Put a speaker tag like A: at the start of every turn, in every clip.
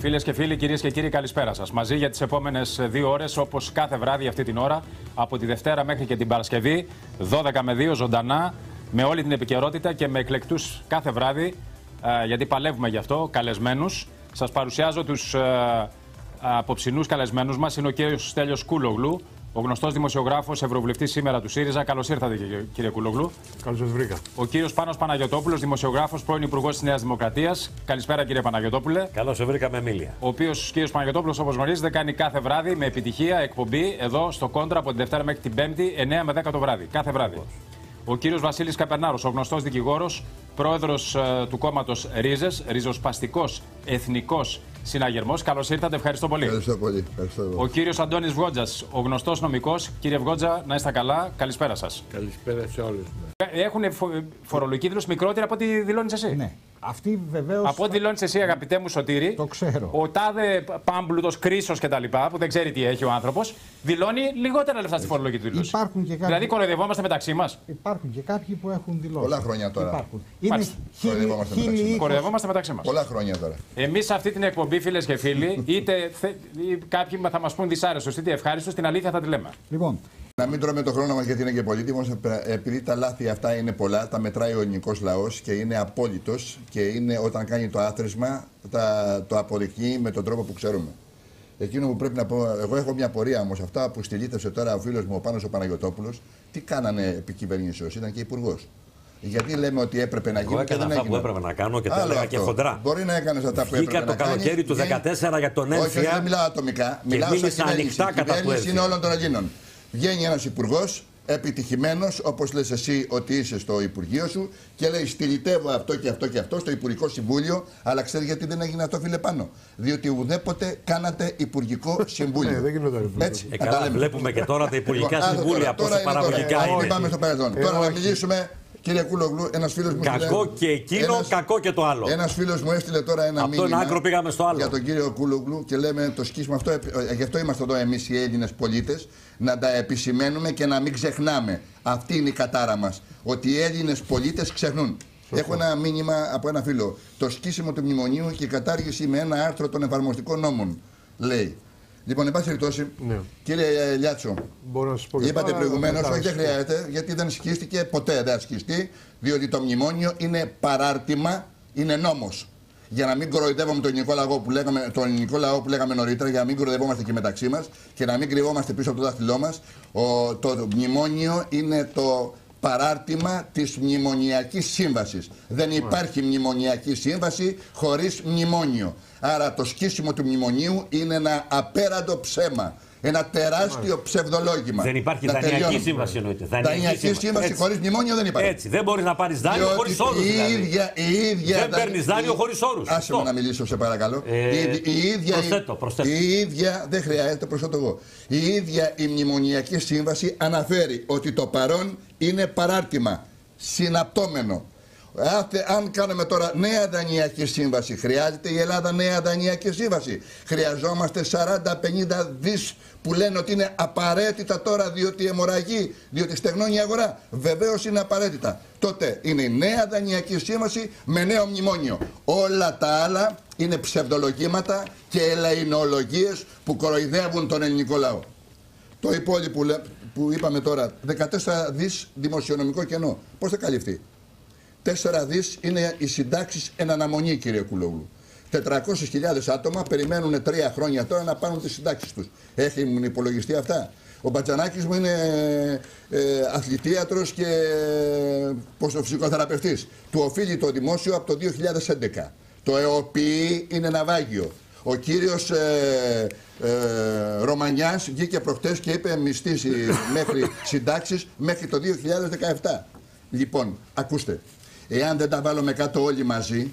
A: Φίλες και φίλοι, κυρίες και κύριοι, καλησπέρα σας. Μαζί για τις επόμενες 2 ώρες, όπως κάθε βράδυ αυτή την ώρα, από τη Δευτέρα μέχρι και την Παρασκευή, 12 με 2 ζωντανά, με όλη την επικαιρότητα και με εκλεκτούς κάθε βράδυ, γιατί παλεύουμε γι' αυτό, καλεσμένους. Σας παρουσιάζω τους απόψινούς καλεσμένους μας. Είναι ο κύριος Στέλιος Κούλογλου, ο γνωστός δημοσιογράφος, ευρωβουλευτής σήμερα του ΣΥΡΙΖΑ. Καλώς ήρθατε, κύριε Κούλογλου.
B: Καλώς σας βρήκα.
A: Ο κύριος Πάνος Παναγιωτόπουλος, δημοσιογράφος, πρώην Υπουργός της Νέας Δημοκρατίας. Καλησπέρα, κύριε Παναγιωτόπουλε.
C: Καλώς σε βρήκα με Εμίλια.
A: Ο οποίος κύριος Παναγιωτόπουλος, όπως γνωρίζετε, κάνει κάθε βράδυ με επιτυχία εκπομπή εδώ στο Κόντρα από τη Δευτέρα μέχρι την Πέμπτη, 9 με 10 το βράδυ. Κάθε βράδυ. Ο κύριος Βασίλης Καπερνάρος, ο γνωστός δικηγόρος, πρόεδρος του κόμματος Ρίζες, ριζοσπαστικός εθνικός συναγερμός. Καλώς ήρθατε, ευχαριστώ πολύ.
D: Ευχαριστώ πολύ.
A: Ο κύριος Αντώνης Βγότζας, ο γνωστός νομικός. Κύριε Βγότζα, να είστε καλά. Καλησπέρα σας.
B: Καλησπέρα σε όλους.
A: Έχουν φορολογική δήλωση μικρότερη από ό,τι δηλώνεις εσύ.
E: Ναι. Αυτή βεβαίως.
A: Από ό,τι δηλώνεις εσύ, αγαπητέ μου Σωτήρη,
E: το ξέρω.
A: ο τάδε πάμπλουτος, κρίσος κτλ., που δεν ξέρει τι έχει ο άνθρωπος, δηλώνει λιγότερα λεφτά στη φορολογική του δήλωση.
E: Υπάρχουν και κάποιοι.
A: Δηλαδή, κοροϊδευόμαστε μεταξύ μας.
E: Υπάρχουν και κάποιοι που έχουν δηλώσει.
D: Πολλά χρόνια τώρα.
E: Υπάρχουν. Είναι
A: Κοροϊδευόμαστε μεταξύ μας.
D: Πολλά χρόνια τώρα.
A: Εμείς σε αυτή την εκπομπή, φίλες και φίλοι, είτε κάποιοι θα μας πούν δυσάρεστος είτε ευχάριστος, την αλήθεια θα τη λέμε.
E: Λοιπόν.
D: Να μην τρώμε το χρόνο μας γιατί είναι και πολύτιμος, επειδή τα λάθη αυτά είναι πολλά, τα μετράει ο ελληνικός λαός και είναι απόλυτος και είναι όταν κάνει το άθροισμα το αποδεικνύει με τον τρόπο που ξέρουμε. Εκείνο που πρέπει να πω, εγώ έχω μια πορεία όμως, αυτά που στυλίτευσε τώρα ο φίλος μου ο Πάνος ο Παναγιωτόπουλος, τι κάνανε επί κυβερνήσεως, ήταν και υπουργός. Γιατί λέμε ότι έπρεπε να γίνει.
C: Εγώ έκανα αυτά που έπρεπε να κάνω και τα έλεγα και χοντρά.
D: Μπορεί να έκανε αυτά που έπρεπε να κάνει.
C: Βγήκα το καλοκαίρι του 2014 για τον έμφυα.
D: Όχι, δεν μιλάω ατομικά. Μιλάω
C: μίλησα ανοιχτά κατά του έμφυα.
D: Είναι όλων των Ελλήνων. Βγαίνει ένας υπουργός, επιτυχημένος, όπως λες εσύ ότι είσαι στο Υπουργείο σου, και λέει: στυλιτεύω αυτό και αυτό και αυτό στο Υπουργικό Συμβούλιο. Αλλά ξέρει γιατί δεν έγινε αυτό, φίλε Πάνο? Διότι ουδέποτε κάνατε Υπουργικό Συμβούλιο.
B: Δεν γινόταν.
D: Έτσι.
C: Καλά, βλέπουμε και τώρα τα Υπουργικά Συμβούλια πόσο παραγωγικά είναι.
D: Πάμε στο παρελθόν. Τώρα να μιλήσουμε. Κύριε Κούλογλου, ένας φίλος μου.
C: Κακό και εκείνο, κακό και το άλλο.
D: Ένας φίλος μου έστειλε τώρα ένα μήνυμα.
C: Από τον άκρο πήγαμε στο άλλο.
D: Για τον κύριο Κούλογλου και λέμε το σκίσμα αυτό. Γι' αυτό είμαστε εδώ εμείς οι Έλληνες πολίτες. Να τα επισημαίνουμε και να μην ξεχνάμε. Αυτή είναι η κατάρα μας. Ότι οι Έλληνες πολίτες ξεχνούν. Έχω ένα μήνυμα από ένα φίλο. Το σκίσιμο του μνημονίου και η κατάργηση με ένα άρθρο των εφαρμοστικών νόμων. Λέει. Λοιπόν, εν πάση περιπτώσει, ναι. Κύριε Λιάτσο, είπατε προηγουμένως, όχι δεν χρειάζεται, γιατί δεν σκίστηκε ποτέ, δεν ασκιστεί, διότι το μνημόνιο είναι παράρτημα, είναι νόμος. Για να μην κοροϊδεύουμε τον ελληνικό λαό που λέγαμε νωρίτερα, για να μην κοροϊδευόμαστε και μεταξύ μας και να μην κρυβόμαστε πίσω από το δάχτυλό μας, το μνημόνιο είναι το παράρτημα της μνημονιακής σύμβασης. Δεν υπάρχει μνημονιακή σύμβαση χωρίς μνημόνιο. Άρα το σκίσιμο του μνημονίου είναι ένα απέραντο ψέμα. Ένα τεράστιο ψευδολόγημα.
C: Δεν υπάρχει δανειακή σύμβαση, εννοείται.
D: Δανειακή σύμβαση χωρίς μνημόνιο δεν υπάρχει.
C: Έτσι. Δεν μπορεί να πάρεις δάνειο χωρίς όρους. Δεν παίρνεις δάνειο χωρίς όρους.
D: Άσε με να μιλήσω, σε παρακαλώ.
C: Προσθέτω.
D: Η ίδια, δεν χρειάζεται, προσθέτω εγώ. Η ίδια η μνημονιακή σύμβαση αναφέρει ότι το παρόν είναι παράρτημα. Συναπτώμενο. Αν κάνουμε τώρα νέα δανειακή σύμβαση, χρειάζεται η Ελλάδα νέα δανειακή σύμβαση? Χρειαζόμαστε 40-50 δις που λένε ότι είναι απαραίτητα τώρα διότι αιμορραγεί, διότι στεγνώνει η αγορά. Βεβαίως είναι απαραίτητα. Τότε είναι η νέα δανειακή σύμβαση με νέο μνημόνιο. Όλα τα άλλα είναι ψευδολογήματα και ελεηνολογίες που κοροϊδεύουν τον ελληνικό λαό. Το υπόλοιπο που είπαμε τώρα, 14 δις δημοσιονομικό κενό, πώς θα καλυφθεί? 4 δις είναι οι συντάξεις εν αναμονή, κύριε Κούλογλου. 400.000 άτομα περιμένουν 3 χρόνια τώρα να πάρουν τις συντάξεις τους. Έχουν υπολογιστεί αυτά? Ο Μπατζανάκης μου είναι αθλητίατρος και ψυχοθεραπευτής. Του οφείλει το δημόσιο από το 2011. Το ΕΟΠΗ είναι ναυάγιο. Ο κύριος Ρωμανιάς βγήκε προχτές και είπε μισθείς μέχρι συντάξεις μέχρι το 2017. Λοιπόν, ακούστε. Εάν δεν τα βάλουμε κάτω όλοι μαζί,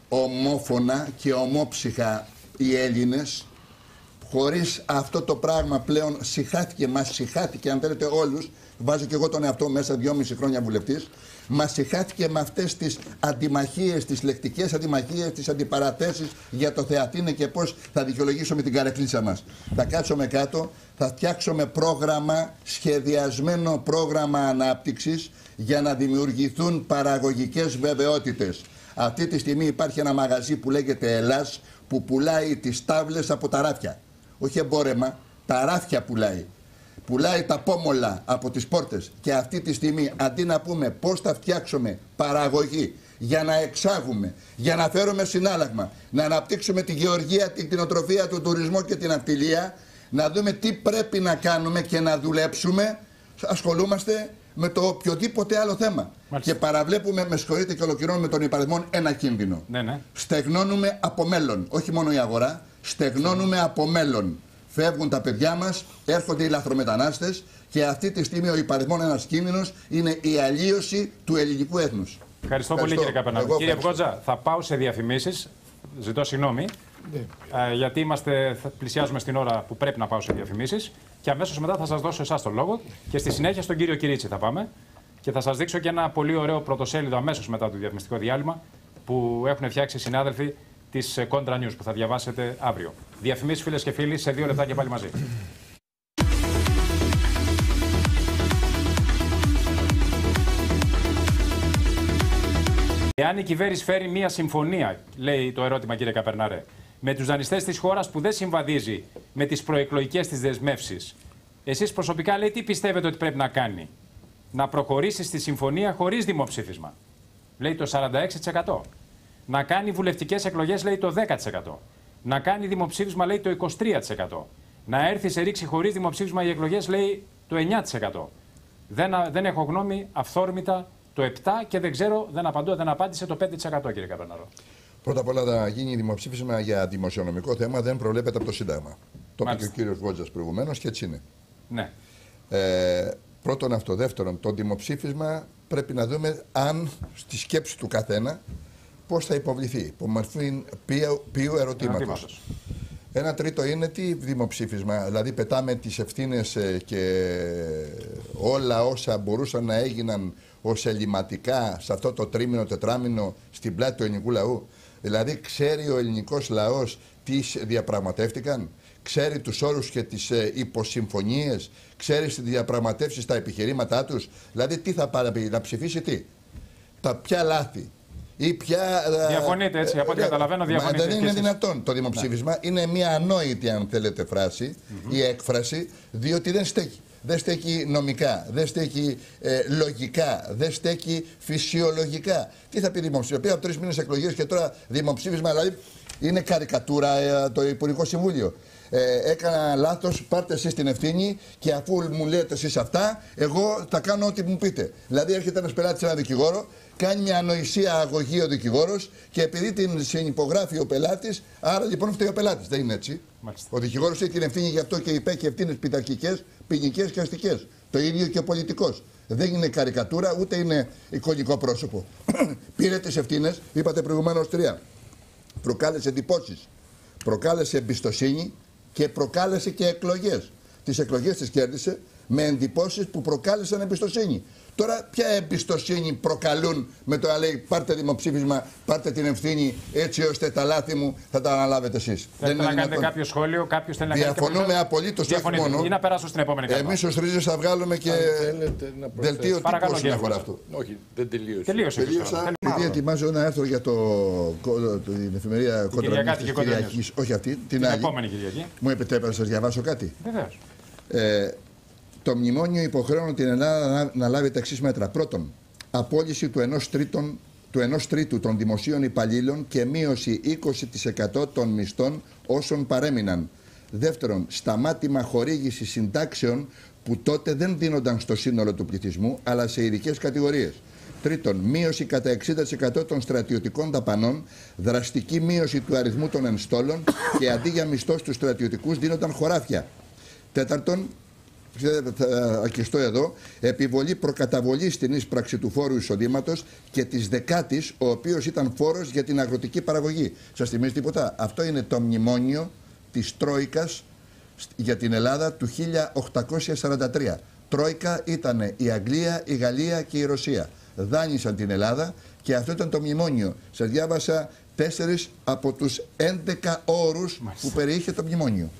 D: ομόφωνα και ομόψυχα οι Έλληνες, χωρίς αυτό το πράγμα πλέον μας συχάθηκε, αν θέλετε όλους, βάζω και εγώ τον εαυτό μέσα 2,5 χρόνια βουλευτής, μας συχάθηκε με αυτές τις αντιμαχίες, τις λεκτικές αντιμαχίες, τις αντιπαραθέσεις για το Θεατίνε και πώς θα δικαιολογήσουμε την καρεκλίτσα μας. Θα κάτσουμε κάτω, θα φτιάξουμε πρόγραμμα, σχεδιασμένο πρόγραμμα ανάπτυξης για να δημιουργηθούν παραγωγικές βεβαιότητες. Αυτή τη στιγμή υπάρχει ένα μαγαζί που λέγεται Ελλάς, που πουλάει τις τάβλες από τα ράφια. Όχι εμπόρεμα, τα ράφια πουλάει. Πουλάει τα πόμολα από τις πόρτες. Και αυτή τη στιγμή, αντί να πούμε πώς θα φτιάξουμε παραγωγή για να εξάγουμε, για να φέρουμε συνάλλαγμα, να αναπτύξουμε τη γεωργία, την κτηνοτροφία, τον τουρισμό και την ναυτιλία, να δούμε τι πρέπει να κάνουμε και να δουλέψουμε, ασχολούμαστε με το οποιοδήποτε άλλο θέμα.
A: Μάλιστα.
D: Και παραβλέπουμε, με συγχωρείτε και ολοκληρώνουμε τον υπαριθμόν, ένα κίνδυνο.
A: Ναι.
D: Στεγνώνουμε από μέλλον. Όχι μόνο η αγορά, στεγνώνουμε από μέλλον. Φεύγουν τα παιδιά μας, έρχονται οι λαθρομετανάστες και αυτή τη στιγμή ο υπαριθμόν ένας κίνδυνος είναι η αλλίωση του ελληνικού έθνους.
A: Ευχαριστώ πολύ, κύριε Καπερνάρη. Κύριε Βγότζα, θα πάω σε διαφημίσεις. Ζητώ συγγνώμη. Γιατί πλησιάζουμε στην ώρα που πρέπει να πάω σε διαφημίσεις. Και αμέσως μετά θα σας δώσω εσάς τον λόγο. Και στη συνέχεια στον κύριο Κυρίτσι θα πάμε. Και θα σας δείξω και ένα πολύ ωραίο πρωτοσέλιδο αμέσως μετά το διαφημιστικό διάλειμμα που έχουν φτιάξει οι συνάδελφοι της Contra News που θα διαβάσετε αύριο. Διαφημίσεις, φίλες και φίλοι, σε 2 λεπτά και πάλι μαζί. Εάν η κυβέρνηση φέρει μία συμφωνία, λέει το ερώτημα, κύριε Καπερνάρε, με τους δανειστές της χώρας που δεν συμβαδίζει με τις προεκλογικές της δεσμεύσεις, εσείς προσωπικά, λέει, τι πιστεύετε ότι πρέπει να κάνει? Να προχωρήσει στη συμφωνία χωρίς δημοψήφισμα, λέει το 46%. Να κάνει βουλευτικές εκλογές, λέει το 10%. Να κάνει δημοψήφισμα, λέει το 23%. Να έρθει σε ρήξη χωρίς δημοψήφισμα οι εκλογές, λέει το 9%. Δεν έχω γνώμη, αυθόρμητα το 7% και δεν ξέρω, δεν απάντησε το 5%, κύριε Καπερνάρο.
C: Πρώτα απ' όλα, να γίνει δημοψήφισμα για δημοσιονομικό θέμα δεν προβλέπεται από το Σύνταγμα. Το είπε και ο κύριος Βότζας προηγουμένως και έτσι είναι.
A: Ναι.
C: Πρώτον αυτό. Δεύτερον, το δημοψήφισμα πρέπει να δούμε αν στη σκέψη του καθένα πώς θα υποβληθεί, υπό μορφή ποιου ερωτήματος. Ένα τρίτο είναι τι δημοψήφισμα, δηλαδή πετάμε τις ευθύνες και όλα όσα μπορούσαν να έγιναν ως ελληματικά σε αυτό το τρίμηνο, τετράμηνο στην πλάτη του ελληνικού λαού. Δηλαδή ξέρει ο ελληνικός λαός τι διαπραγματεύτηκαν, ξέρει τους όρους και τις υποσυμφωνίες, ξέρει στις διαπραγματεύσεις τα επιχειρήματά τους, δηλαδή τι θα πάρει, να ψηφίσει τι, ποια λάθη.
A: Διαφωνείτε έτσι, από ό,τι καταλαβαίνω, διαφωνείτε.
C: Δεν είναι δυνατόν. Το δημοψήφισμα είναι μια ανόητη, αν θέλετε, φράση ή έκφραση, διότι δεν στέκει. Δεν στέκει νομικά, δεν στέκει λογικά, δεν στέκει φυσιολογικά. Τι θα πει δημοψήφισμα? Πήρα από 3 μήνες εκλογές και τώρα δημοψήφισμα, δηλαδή είναι καρικατούρα το Υπουργικό Συμβούλιο. Έκανα λάθος, πάρτε εσείς την ευθύνη και αφού μου λέτε εσείς αυτά, εγώ θα κάνω ό,τι μου πείτε. Δηλαδή έρχεται ένας πελάτης σε έναν δικηγόρο, κάνει μια ανοησία αγωγή ο δικηγόρος και επειδή την συνυπογράφει ο πελάτης, άρα λοιπόν φταίει ο πελάτης. Δεν είναι έτσι. Μάλιστα. Ο δικηγόρος έχει την ευθύνη γι' αυτό και υπέχει ευθύνες πειθαρχικές, ποινικές και αστικές. Το ίδιο και ο πολιτικός. Δεν είναι καρικατούρα ούτε είναι εικονικό πρόσωπο. Πήρε τις ευθύνες, είπατε προηγουμένως 3. Προκάλεσε εντυπώσεις, προκάλεσε εμπιστοσύνη και προκάλεσε και εκλογές. Τις εκλογές τις κέρδισε με εντυπώσεις που προκάλεσαν εμπιστοσύνη. Τώρα, ποια εμπιστοσύνη προκαλούν με το να λέει πάρτε δημοψήφισμα, πάρτε την ευθύνη έτσι ώστε τα λάθη μου θα τα αναλάβετε εσείς?
A: Θέλετε να κάνετε κάποιο σχόλιο, κάποιος θέλει να κάνει κάποιο σχόλιο?
C: Διαφωνούμε απολύτως, όχι μόνο.
A: Ή να περάσω στην επόμενη κατάσταση.
C: Εμείς ως Ρίζες θα βγάλουμε και δελτίο τύπου όσον αφορά αυτό.
B: Όχι, δεν τελείωσε.
C: Τελείωσα.
D: Επειδή ετοιμάζω ένα άρθρο για την εφημερίδα Contra News Κυριακής, όχι αυτή, την άλλη.
A: Επόμενη Κυριακή.
D: Μου επιτρέπετε να σας διαβάσω κάτι?
A: Βεβαίως.
D: Το μνημόνιο υποχρεώνει την Ελλάδα να λάβει τα εξής μέτρα. Πρώτον, απόλυση του 1 τρίτου των δημοσίων υπαλλήλων και μείωση 20% των μισθών όσων παρέμειναν. Δεύτερον, σταμάτημα χορήγηση συντάξεων που τότε δεν δίνονταν στο σύνολο του πληθυσμού, αλλά σε ειδικές κατηγορίες. Τρίτον, μείωση κατά 60% των στρατιωτικών δαπανών, δραστική μείωση του αριθμού των ενστόλων και αντί για μισθό στους στρατιωτικούς δίνονταν χωράφια. Τέταρτον, θα αρκεστώ εδώ, επιβολή προκαταβολής στην ίσπραξη του φόρου εισοδήματος και της δεκάτης, ο οποίος ήταν φόρος για την αγροτική παραγωγή. Σας θυμίζει τίποτα? Αυτό είναι το μνημόνιο της Τρόικας για την Ελλάδα του 1843. Τρόικα ήταν η Αγγλία, η Γαλλία και η Ρωσία. Δάνεισαν την Ελλάδα και αυτό ήταν το μνημόνιο. Σας διάβασα 4 από τους 11 όρους που περιείχε το μνημόνιο.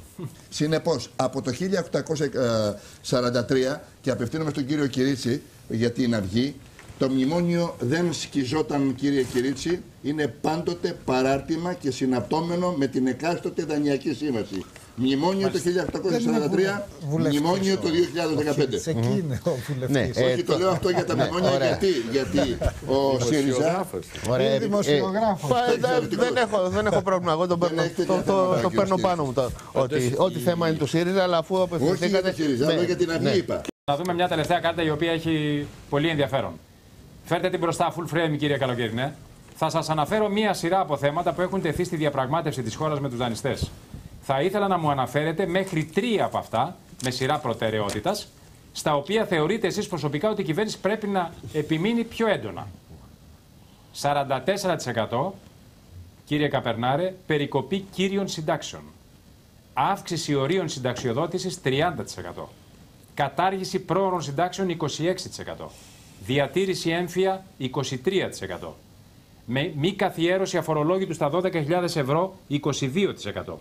D: Συνεπώς, από το 1843, και απευθύνομαι στον κύριο Κυρίτσι για την Αυγή,
C: Το μνημόνιο δεν σκιζόταν, κύριε Κυρίτσι, είναι πάντοτε παράρτημα και συναπτώμενο με την εκάστοτε δανειακή σύμβαση. Μνημόνιο το 1843, μνημόνιο το 2015.
E: Εκεί είναι ο βουλευτής.
C: Όχι, το λέω αυτό για τα μνημόνια γιατί ο ΣΥΡΙΖΑ
E: Είναι δημοσιογράφος.
B: Δεν έχω πρόβλημα. Εγώ το παίρνω πάνω μου. Ό,τι θέμα είναι του ΣΥΡΙΖΑ, αλλά αφού απευθυνθήκατε.
C: Όχι για το ΣΥΡΙΖΑ, αλλά για την Αυγή είπα.
A: Να δούμε μια τελευταία κάρτα η οποία έχει πολύ ενδιαφέρον. Φέρτε την μπροστά, full frame, κύριε Καλοκαιρινέ. Θα σας αναφέρω μία σειρά από θέματα που έχουν τεθεί στη διαπραγμάτευση της χώρας με τους δανειστές. Θα ήθελα να μου αναφέρετε μέχρι 3 από αυτά, με σειρά προτεραιότητας, στα οποία θεωρείτε εσείς προσωπικά ότι η κυβέρνηση πρέπει να επιμείνει πιο έντονα. 44%, κύριε Καπερνάρε, περικοπή κύριων συντάξεων. Αύξηση ορίων συνταξιοδότησης 30%. Κατάργηση πρόωρων συντάξεων 26%. Διατήρηση έμφυα 23%. Με μη καθιέρωση αφορολόγητου στα 12.000 ευρώ 22%.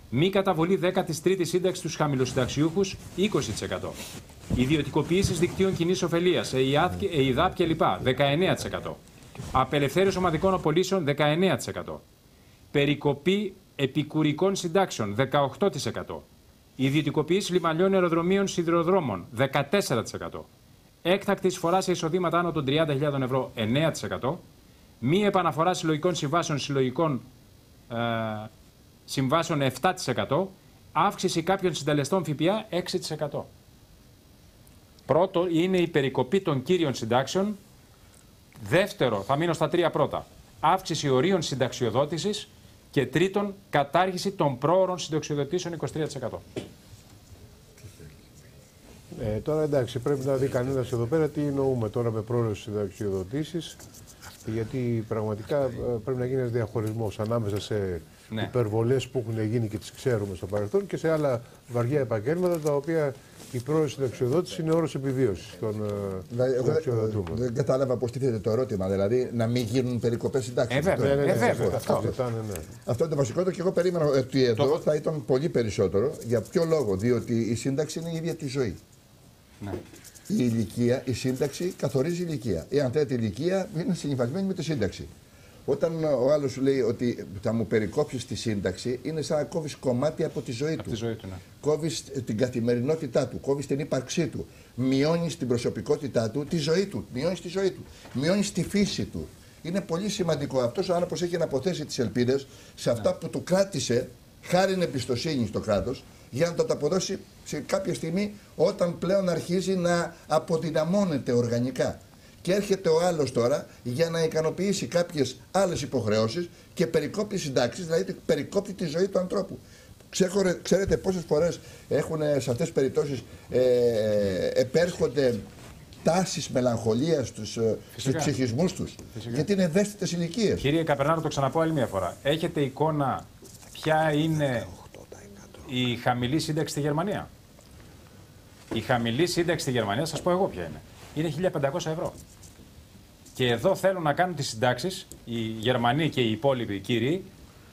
A: Μη καταβολή 13ης σύνταξης στους χαμηλοσυνταξιούχους 20%. Ιδιωτικοποιήσεις δικτύων κοινής ωφελίας, ΕΙΔΑΠ κλπ. 19%. Απελευθέρωση ομαδικών απολύσεων 19%. Περικοπή επικουρικών συντάξεων 18%. Ιδιωτικοποίηση λιμανιών, αεροδρομίων, σιδηροδρόμων 14%. Έκτακτη εισφορά σε εισοδήματα άνω των 30.000 ευρώ 9%. Μη επαναφορά συλλογικών συμβάσεων 7%. Αύξηση κάποιων συντελεστών ΦΠΑ 6%. Πρώτο είναι η περικοπή των κύριων συντάξεων. Δεύτερο, θα μείνω στα 3 πρώτα, αύξηση ορίων συνταξιοδότησης. Και τρίτον, κατάργηση των πρόωρων συνταξιοδοτήσεων 23%.
F: Τώρα εντάξει, πρέπει να δει κανένας εδώ πέρα τι εννοούμε τώρα με πρόωρες συνταξιοδοτήσεις. Γιατί πραγματικά πρέπει να γίνει ένας διαχωρισμός ανάμεσα σε υπερβολές που έχουν γίνει και τις ξέρουμε στο παρελθόν και σε άλλα βαριά επαγγέλματα τα οποία η πρόωρη συνταξιοδότηση είναι όρος επιβίωσης των συνταξιοδοτούμενων.
C: Δεν κατάλαβα πώς τίθεται το ερώτημα, δηλαδή να μην γίνουν περικοπές συντάξεων. Αυτό είναι το βασικότερο και εγώ περίμενα ότι εδώ θα ήταν πολύ περισσότερο. Για ποιο λόγο? Διότι η σύνταξη είναι η ίδια τη ζωή. Ναι. Η ηλικία, η σύνταξη καθορίζει ηλικία. Εάν θέλετε ηλικία, είναι συνυφασμένη με τη σύνταξη. Όταν ο άλλος σου λέει ότι θα μου περικόψεις τη σύνταξη, είναι σαν να κόβεις κομμάτι από τη ζωή του. Κόβεις την καθημερινότητά του, κόβεις την ύπαρξή του. Μειώνεις την προσωπικότητά του, τη ζωή του. Μειώνεις τη ζωή του. Μειώνεις τη φύση του. Είναι πολύ σημαντικό αυτός ο άνθρωπος έχει να αποθέσει τις ελπίδες σε αυτά που του κράτησε χάριν εμπιστοσύνη στο κράτος, για να το αποδώσει σε κάποια στιγμή όταν πλέον αρχίζει να αποδυναμώνεται οργανικά. Και έρχεται ο άλλος τώρα για να ικανοποιήσει κάποιες άλλες υποχρεώσεις και περικόπτει συντάξεις, δηλαδή περικόπτει τη ζωή του ανθρώπου. Ξέρετε πόσες φορές έχουν σε αυτές τις περιπτώσεις επέρχονται τάσεις μελαγχολίας στους ψυχισμούς τους, γιατί είναι ευαίσθητες ηλικίες.
A: Κύριε Καπερνάρο, το ξαναπώ άλλη μια φορά. Έχετε εικόνα ποια είναι η χαμηλή σύνταξη στη Γερμανία? Η χαμηλή σύνταξη στη Γερμανία, σας πω εγώ ποια είναι. Είναι 1.500 ευρώ. Και εδώ θέλουν να κάνουν τις συντάξεις, οι Γερμανοί και οι υπόλοιποι κύριοι,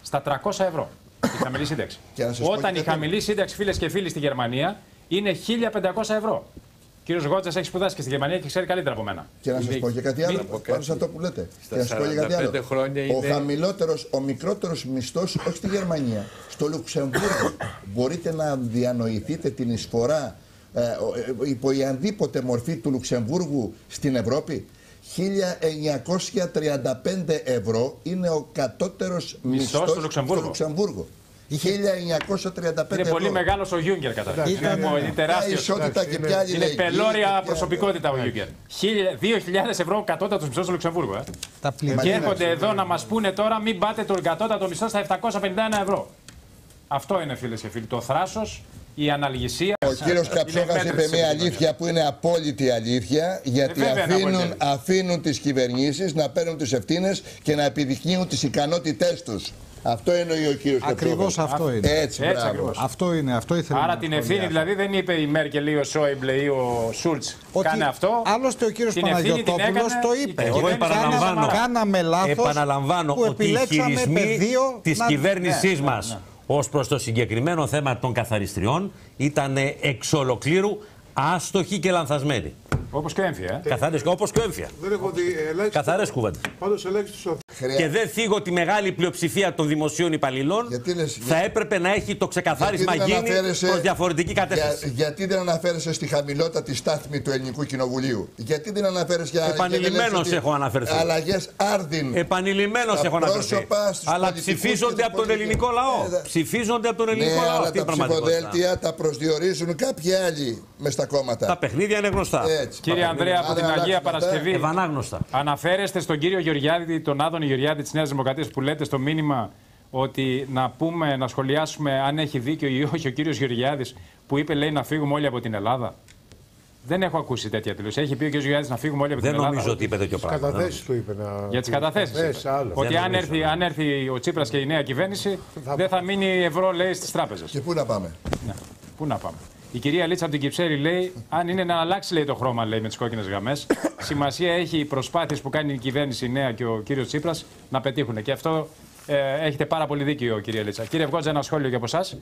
A: στα 300 ευρώ. Η χαμηλή σύνταξη. Όταν η χαμηλή σύνταξη, φίλες και φίλοι, στη Γερμανία είναι 1.500 ευρώ. Ο κύριος Γότσας έχει σπουδάσει και στη Γερμανία και ξέρει καλύτερα από μένα.
C: Και να σας πω και κάτι άλλο. Πάνω σε αυτό που λέτε. Και να σας πω και κάτι άλλο. Ο χαμηλότερος, ο μικρότερος μισθός, όχι στη Γερμανία, στο Λουξεμβούργο. Μπορείτε να διανοηθείτε την εισφορά υπό ιανδήποτε μορφή του Λουξεμβούργου στην Ευρώπη? 1.935 ευρώ είναι ο κατώτερος μισθός στο Λουξεμβούργο. 1.935
A: είναι πολύ μεγάλος ο Γιούγκερ καταρχήν. Είναι τεράστιος. Είναι πελώρια προσωπικότητα ο Γιούγκερ. 2.000 ευρώ κατώτατος μισθός στο Λουξεμβούργο. Και έρχονται εδώ να μας πούνε τώρα μην πάτε τον κατώτατο μισθό στα 751 ευρώ. Αυτό είναι, φίλες και φίλοι, το θράσος, η αναλγησία.
C: Ο κύριος Καψόγας είπε μια αλήθεια που είναι απόλυτη αλήθεια, γιατί αφήνουν τις κυβερνήσεις να παίρνουν τις ευθύνες και να επιδεικνύουν τις ικανότητές τους. Αυτό εννοεί ο κύριος Καψόγας.
E: Ακριβώς αυτό είναι.
C: Έτσι,
E: αυτό είναι. Αυτό ήθελα.
A: Άρα την ευθύνη δηλαδή δεν είπε η Μέρκελ ή ο Σόιμπλε ή ο Σούλτς. Κάνε αυτό.
E: Άλλωστε ο κύριος Παναγιωτόπουλος το είπε.
G: Εγώ επαναλαμβάνω ότι οι χειρισμοί της κυβέρνησής μας ως προς το συγκεκριμένο θέμα των καθαριστριών ήταν εξ ολοκλήρου άστοχοι και λανθασμένοι.
A: Όπως και ο έμφυα.
G: Καθαρές, όπως και ο έμφυα.
F: Δεν έχω δει ελάχιστο.
G: Καθαρές κουβέντες.
F: Πάντως ελάχιστο.
G: Και δεν θίγω τη μεγάλη πλειοψηφία των δημοσίων υπαλληλών. Θα έπρεπε να έχει το ξεκαθάρισμα γίνει προς διαφορετική κατεύθυνση.
C: Γιατί δεν αναφέρεσαι στη χαμηλότατη στάθμη του Ελληνικού Κοινοβουλίου? Γιατί δεν αναφέρεσαι για
G: επανειλημμένως έχω αναφερθεί.
C: Αλλαγές άρδιν.
G: Επανειλημμένως έχω αναφερθεί. Αλλά ψηφίζονται από τον ελληνικό λαό. Ψηφίζονται από τον ελληνικό λαό.
C: Αλλά τα ψηφοδέλτια τα προσδιορίζουν κάποιοι άλλοι μες στα κόμματα.
G: Τα παιχνίδια είναι γνωστά.
A: Κύριε Ανδρέα, από την Αγία Παρασκευή,
G: ευανάγνωστα.
A: Αναφέρεστε στον κύριο Γεωργιάδη, τον Άδωνη Γεωργιάδη της Νέας Δημοκρατίας, που λέτε στο μήνυμα ότι να σχολιάσουμε αν έχει δίκιο ή όχι ο κύριος Γεωργιάδης, που είπε, λέει, να φύγουμε όλοι από την Ελλάδα. Δεν έχω ακούσει τέτοια τελείωση. Έχει πει ο κ. Γεωργιάδης να φύγουμε όλοι από την Ελλάδα.
G: Δεν νομίζω ότι είπε τέτοιο πράγμα.
F: Για τις καταθέσεις του είπε.
A: Για τις καταθέσεις. Ότι αν έρθει ο Τσίπρας και η νέα κυβέρνηση, δεν θα μείνει ευρώ, λέει, στις τράπεζες.
C: Και πού να πάμε?
A: Ναι. Πού να πάμε. Η κυρία Λίτσα από την Κυψέλη λέει: αν είναι να αλλάξει, λέει, το χρώμα, λέει, με τις κόκκινες γραμμές, σημασία έχει οι προσπάθειες που κάνει η κυβέρνηση η νέα και ο κύριος Τσίπρας να πετύχουν. Και αυτό έχετε πάρα πολύ δίκιο, κυρία Λίτσα. Κύριε Βγότζα, ένα σχόλιο και από εσάς.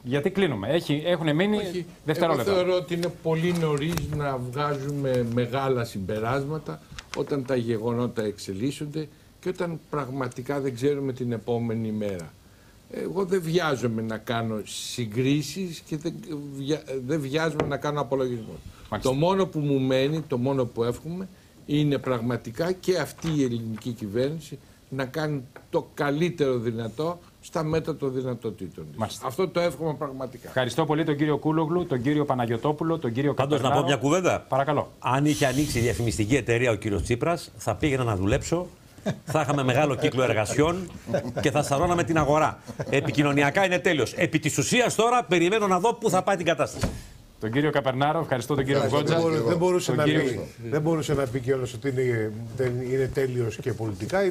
A: Γιατί κλείνουμε. Έχουν μείνει δευτερόλεπτα.
H: Εγώ θεωρώ ότι είναι πολύ νωρίς να βγάζουμε μεγάλα συμπεράσματα όταν τα γεγονότα εξελίσσονται και όταν πραγματικά δεν ξέρουμε την επόμενη μέρα. Εγώ δεν βιάζομαι να κάνω συγκρίσεις και δεν βιάζομαι να κάνω απολογισμό. Το μόνο που μου μένει, το μόνο που εύχομαι, είναι πραγματικά και αυτή η ελληνική κυβέρνηση να κάνει το καλύτερο δυνατό στα μέτρα των δυνατοτήτων της. Αυτό το εύχομαι πραγματικά.
A: Ευχαριστώ πολύ τον κύριο Κούλογλου, τον κύριο Παναγιωτόπουλο, τον κύριο Καπερνάρο.
G: Πάντως να πω μια κουβέντα.
A: Παρακαλώ.
G: Αν είχε ανοίξει η διαφημιστική εταιρεία ο κύριος Τσίπρας, θα πήγαινα να δουλέψω, θα είχαμε μεγάλο κύκλο εργασιών και θα σαρώναμε την αγορά. Επικοινωνιακά είναι τέλειος. Επί της ουσίας τώρα περιμένω να δω πού θα πάει την κατάσταση.
A: Τον κύριο Καπερνάρο, ευχαριστώ τον κύριο Γκότζα.
F: Δεν μπορούσε να πει κιόλας ότι είναι τέλειος και πολιτικά.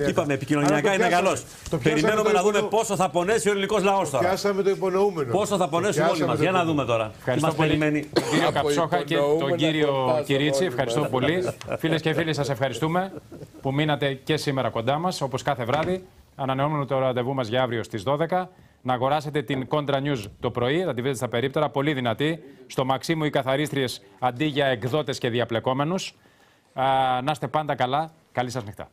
G: Είπαμε επικοινωνιακά είναι καλός. Περιμένουμε να δούμε πόσο θα πονέσει ο ελληνικός λαός τώρα.
F: Πιάσαμε το υπονοούμενο.
G: Πόσο θα πονέσουμε όλοι μας. Για να δούμε τώρα.
A: Ευχαριστώ πολύ τον κύριο Καψόχα και τον κύριο Κυρίτσι. Ευχαριστώ πολύ. Φίλες και φίλοι, σας ευχαριστούμε που μείνατε και σήμερα κοντά μας, όπως κάθε βράδυ. Ανανεώνουμε το ραντεβού μας για αύριο στις 12. Να αγοράσετε την Contra News το πρωί, θα τη βρείτε στα περίπτερα, πολύ δυνατή. Στο Μαξίμου οι καθαρίστριες αντί για εκδότες και διαπλεκόμενους. Να είστε πάντα καλά. Καλή σας νύχτα.